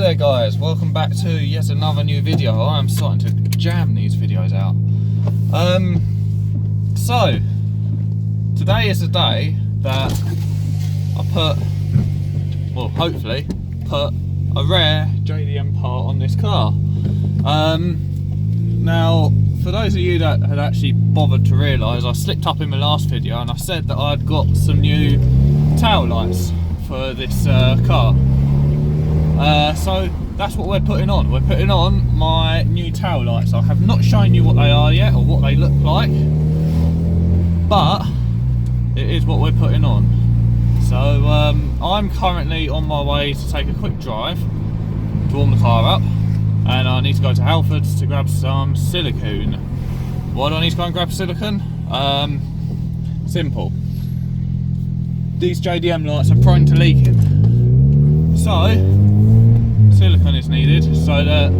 there guys, welcome back to yet another new video. I'm starting to jam these videos out. So today is the day that I hopefully put a rare JDM part on this car. Now for those of you that had actually bothered to realise, I slipped up in my last video and I said that I'd got some new tail lights for this car. So that's what we're putting on. We're putting on my new tail lights. I have not shown you what they are yet or what they look like, but it is what we're putting on. So I'm currently on my way to take a quick drive to warm the car up, and I need to go to Halfords to grab some silicone. Why do I need to go and grab silicone? Simple. These JDM lights are prone to leaking, so silicone is needed so that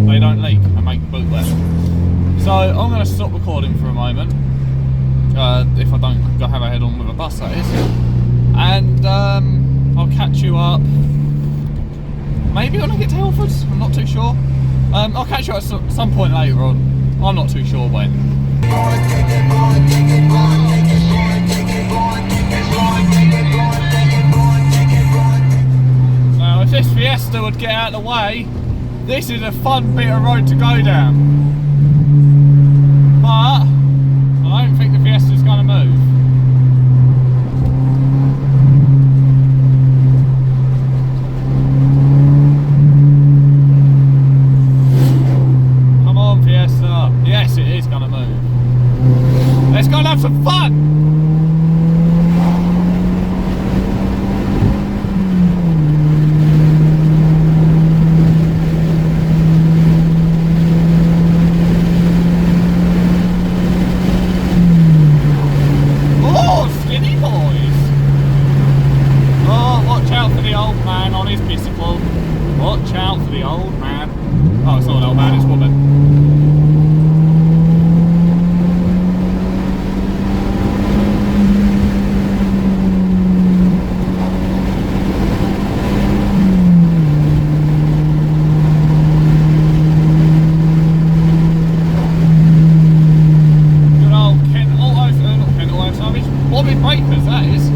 they don't leak and make the boot wet. So I'm going to stop recording for a moment, if I don't go have a head on with a bus that is, and I'll catch you up maybe when I get to Halfords. I'm not too sure. I'll catch you at some point later on. I'm not too sure when. Now if this Fiesta would get out of the way, this is a fun bit of road to go down. But I don't think the Fiesta's going to move. Come on Fiesta. Yes, it is going to move. Let's go and have some fun! Watch out for the old man. Oh, it's not an old man, it's a woman. Good old Kent Auto, not Kent Auto Service, Bobby Breakers, that is.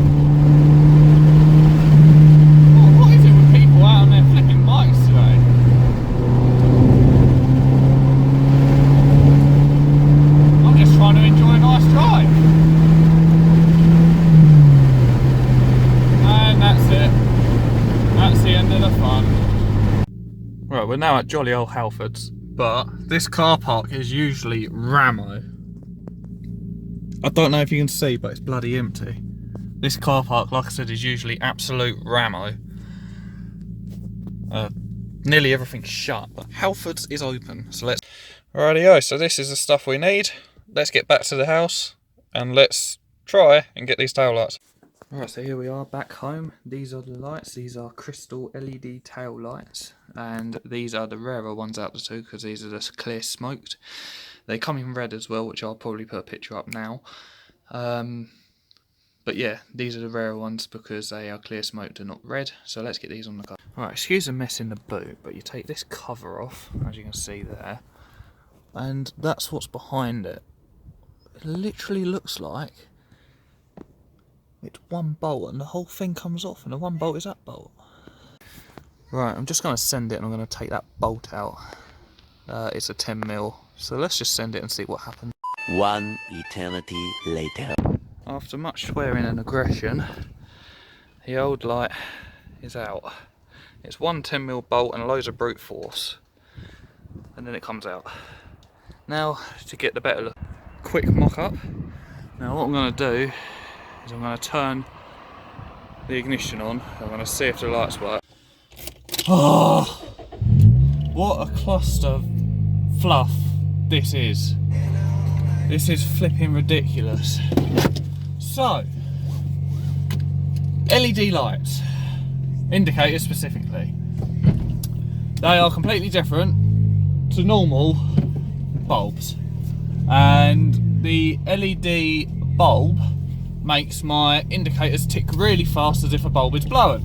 Right, we're now at jolly old Halfords, but this car park is usually rammo. I don't know if you can see, but it's bloody empty. This car park, like I said, is usually absolute rammo. Nearly everything's shut, but Halfords is open, so let's... Rightio, so this is the stuff we need. Let's get back to the house and let's try and get these tail lights. Right, so here we are back home. These are the lights. These are crystal LED tail lights, and these are the rarer ones out of the two because these are the clear smoked. They come in red as well, which I'll probably put a picture up now. But yeah, these are the rarer ones because they are clear smoked and not red. So let's get these on the car. Right, excuse the mess in the boot, but you take this cover off, as you can see there, and that's what's behind it. It literally looks like it's one bolt and the whole thing comes off, and the one bolt is that bolt. Right, I'm just going to send it and I'm going to take that bolt out. It's a 10mm, so let's just send it and see what happens. One eternity later. After much swearing and aggression, the old light is out. It's one 10mm bolt and loads of brute force, and then it comes out. Now, to get the better look, quick mock up. Now what I'm going to do is I'm going to turn the ignition on. I'm going to see if the lights work. Oh, what a cluster of fluff this is. This is flipping ridiculous. So, LED lights, indicators specifically, they are completely different to normal bulbs, and the LED bulb makes my indicators tick really fast as if a bulb is blowing.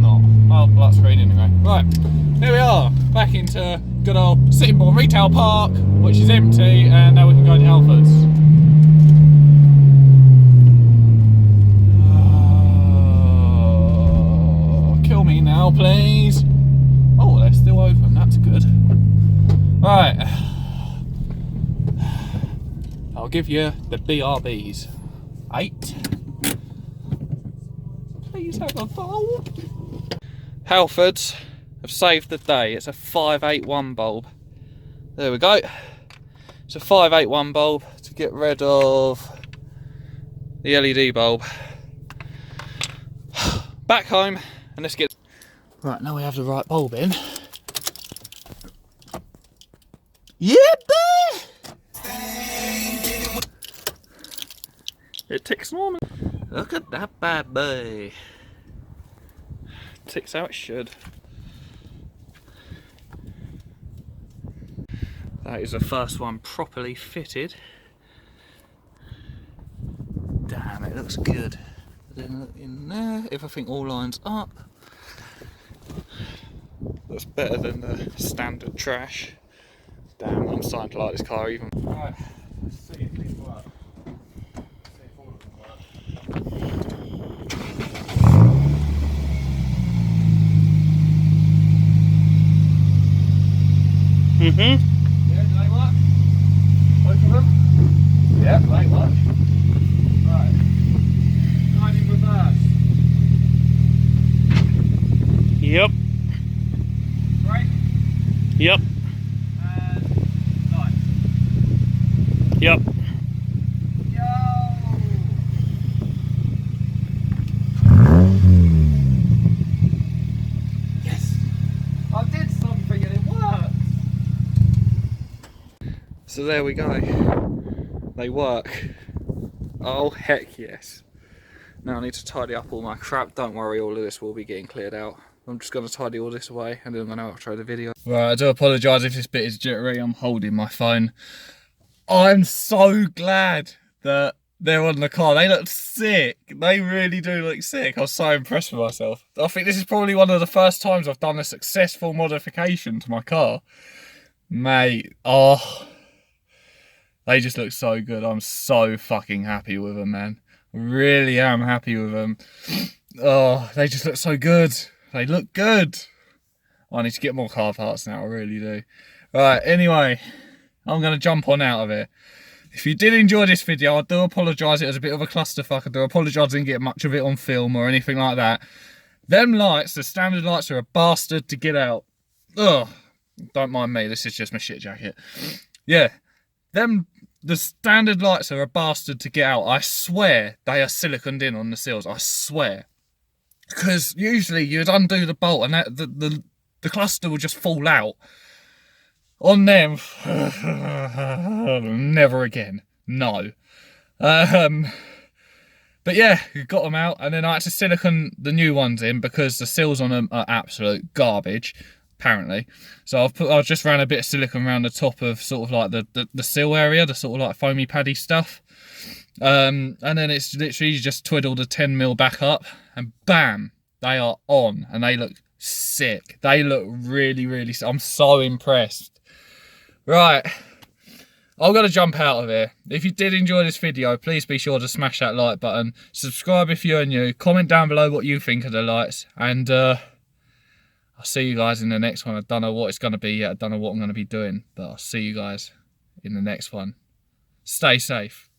not. Oh, well, that's green anyway. Right, here we are, back into good old Sittingbourne Retail Park, which is empty, and now we can go to Halfords. Kill me now, please. Oh, they're still open, that's good. Right. I'll give you the BRBs. 8. Please have a bulb. Halfords have saved the day. It's a 581 bulb. There we go. It's a 581 bulb to get rid of the LED bulb. Back home and let's get... Right, now we have the right bulb in. Yeah, boy! It ticks normal. Look at that bad boy. Ticks how it should. That is the first one properly fitted. Damn, it looks good. Then in there, everything all lines up. Looks better than the standard trash. Damn, I'm starting to like this car even. Right, let's see if these work. See if all of them work. Yeah, do they work? Both of them? Yeah, they work. Right. Nine in reverse. Yep. Right? Yep. And lights. Yep. Yo! Yes! I did something and it worked! So there we go. They work. Oh heck yes. Now I need to tidy up all my crap. Don't worry, all of this will be getting cleared out. I'm just going to tidy all this away and then I'm going to outro the video. Right, I do apologise if this bit is jittery. I'm holding my phone. I'm so glad that they're on the car. They look sick. They really do look sick. I was so impressed with myself. I think this is probably one of the first times I've done a successful modification to my car. Mate, oh, they just look so good. I'm so fucking happy with them, man. Really am happy with them. Oh, they just look so good. They look good. I need to get more car parts now, I really do. Right, anyway, I'm going to jump on out of here. If you did enjoy this video, I do apologise. It was a bit of a clusterfuck. I do apologise I didn't get much of it on film or anything like that. Them lights, the standard lights, are a bastard to get out. Ugh. Don't mind me, this is just my shit jacket. Yeah, the standard lights are a bastard to get out. I swear they are siliconed in on the seals. I swear. Because usually you'd undo the bolt and the cluster will just fall out. On them, never again. No. But yeah, got them out, and then I had to silicone the new ones in because the seals on them are absolute garbage, apparently. So I've just ran a bit of silicone around the top of sort of like the seal area, the sort of like foamy paddy stuff. And then it's literally just twiddle the 10mm back up, and bam, they are on, and they look sick. They look really, really sick. I'm so impressed. Right, I'm going to jump out of here. If you did enjoy this video, please be sure to smash that like button. Subscribe if you're new. Comment down below what you think of the lights. And I'll see you guys in the next one. I don't know what it's going to be yet. I don't know what I'm going to be doing. But I'll see you guys in the next one. Stay safe.